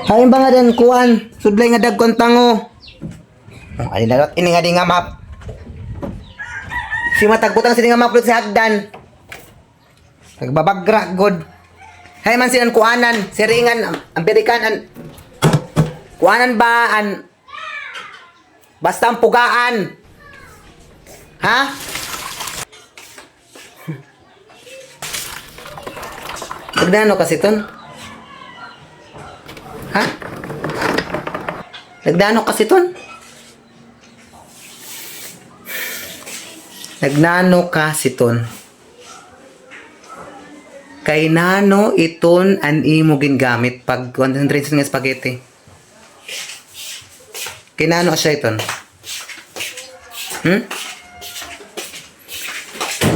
Hain ba nga dan kuan? Sudlay nga dagkon tango. Ay na ini nga di nga map. Si matagbutang sini nga map sa hagdan. Nagbabagra god. Hay man sinan kuanan, siringan Amerikan an kuanan ba an basta ang pugaan. Ha? Nagdano kasi ton? Ha? Nagdano kasi ton? Nagnano ka si ton. Kay nano iton an imo gingamit pag concentration ng spaghetti. Kay nano siya iton.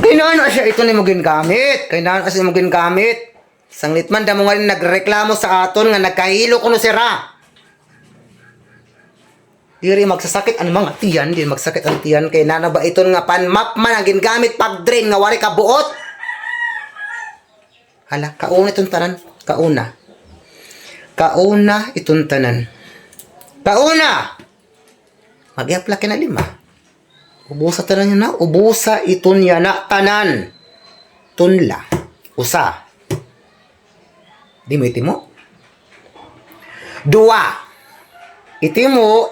Kay nano siya iton imo gingamit. Kay nano siya imo gingamit. Sanglitman damo nga nagreklamo sa aton nga nagkahilo kuno sira. Diri magsasakit ang mga tiyan, di magsakit ang tiyan kay nano ba iton nga panmap man ang gingamit pag drain nga wari ka buot. Hala, kauna itong tanan. Kauna. Kauna itong tanan. Kauna! Mag-i-apply na 5. Ubusa tanan yun na. Ubusa itong yana tanan. Tunla. Usa. Di mo itimo? 2. Itimo.